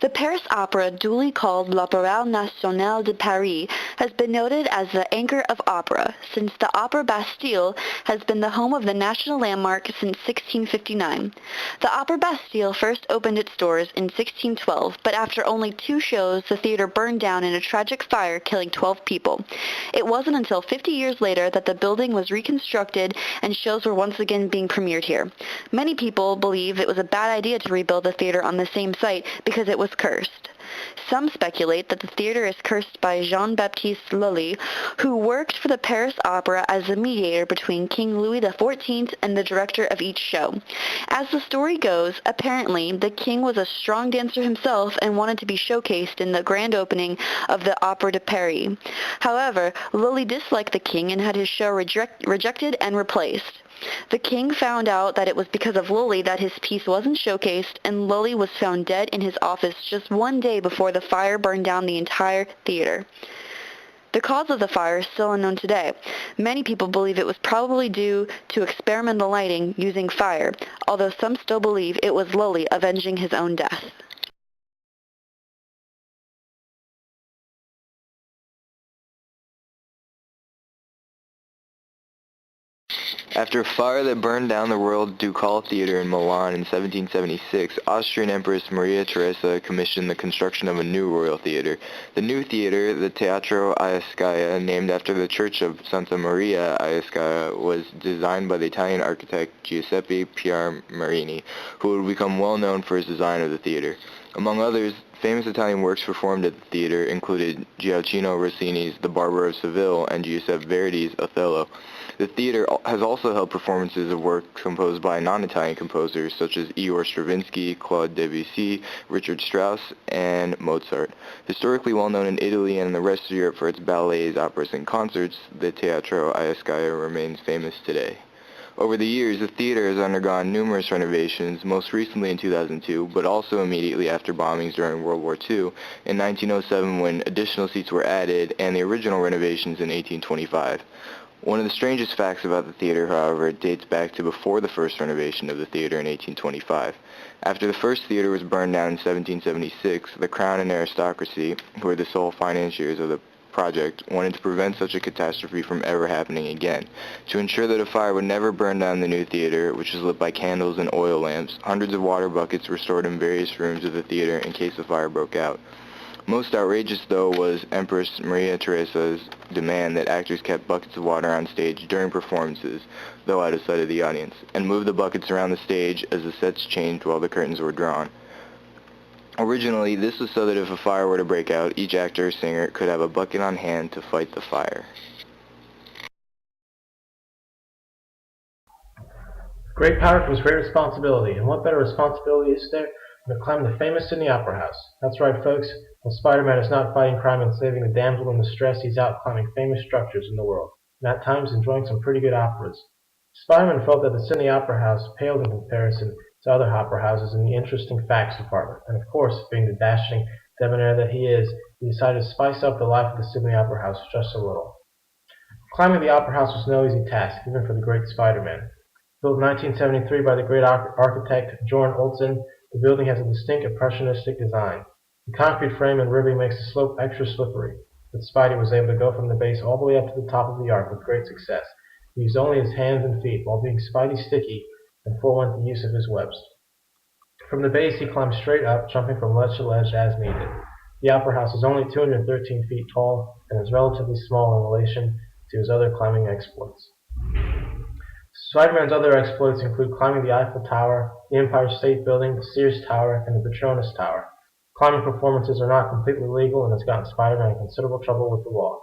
The Paris Opera, duly called l'Opéra National de Paris, has been noted as the anchor of opera, since the Opera Bastille has been the home of the national landmark since 1659. The Opera Bastille first opened its doors in 1612, but after only 2 shows, the theater burned down in a tragic fire, killing 12 people. It wasn't until 50 years later that the building was reconstructed and shows were once again being premiered here. Many people believe it was a bad idea to rebuild the theater on the same site because it was cursed. Some speculate that the theater is cursed by Jean-Baptiste Lully, who worked for the Paris Opera as a mediator between King Louis XIV and the director of each show. As the story goes, apparently the king was a strong dancer himself and wanted to be showcased in the grand opening of the Opera de Paris. However, Lully disliked the king and had his show rejected and replaced. The king found out that it was because of Lully that his piece wasn't showcased, and Lully was found dead in his office just 1 day before the fire burned down the entire theater. The cause of the fire is still unknown today. Many people believe it was probably due to experimental lighting using fire, although some still believe it was Lully avenging his own death. After a fire that burned down the Royal Ducal Theatre in Milan in 1776, Austrian Empress Maria Theresa commissioned the construction of a new royal theatre. The new theatre, the Teatro Iascaya, named after the church of Santa Maria Iascaya, was designed by the Italian architect Giuseppe Piermarini, who would become well known for his design of the theatre. Among others, famous Italian works performed at the theatre included Gioacchino Rossini's The Barber of Seville and Giuseppe Verdi's Othello. The theater has also held performances of works composed by non-Italian composers such as Igor Stravinsky, Claude Debussy, Richard Strauss, and Mozart. Historically well known in Italy and the rest of Europe for its ballets, operas, and concerts, the Teatro Iascaya remains famous today. Over the years, the theater has undergone numerous renovations, most recently in 2002, but also immediately after bombings during World War II, in 1907 when additional seats were added, and the original renovations in 1825. One of the strangest facts about the theater, however, dates back to before the first renovation of the theater in 1825. After the first theater was burned down in 1776, the Crown and aristocracy, who were the sole financiers of the project, wanted to prevent such a catastrophe from ever happening again. To ensure that a fire would never burn down the new theater, which was lit by candles and oil lamps, hundreds of water buckets were stored in various rooms of the theater in case a fire broke out. Most outrageous, though, was Empress Maria Theresa's demand that actors kept buckets of water on stage during performances, though out of sight of the audience, and moved the buckets around the stage as the sets changed while the curtains were drawn. Originally, this was so that if a fire were to break out, each actor or singer could have a bucket on hand to fight the fire. Great power comes great responsibility, and what better responsibility is there than to climb the famous Sydney Opera House? That's right, folks. When Spider-Man is not fighting crime and saving the damsel in distress, he's out climbing famous structures in the world, and at times enjoying some pretty good operas. Spider-Man felt that the Sydney Opera House paled in comparison to other opera houses in the interesting facts department, and of course, being the dashing debonair that he is, he decided to spice up the life of the Sydney Opera House just a little. Climbing the Opera House was no easy task, even for the great Spider-Man. Built in 1973 by the great architect Jorn Olsen, the building has a distinct impressionistic design. The concrete frame and ribbing makes the slope extra slippery, but Spidey was able to go from the base all the way up to the top of the arc with great success. He used only his hands and feet, while being Spidey sticky, and forewent the use of his webs. From the base he climbed straight up, jumping from ledge to ledge as needed. The Opera House is only 213 feet tall, and is relatively small in relation to his other climbing exploits. Spider-Man's other exploits include climbing the Eiffel Tower, the Empire State Building, the Sears Tower, and the Petronas Tower. Climbing performances are not completely legal and has gotten Spider-Man in considerable trouble with the law.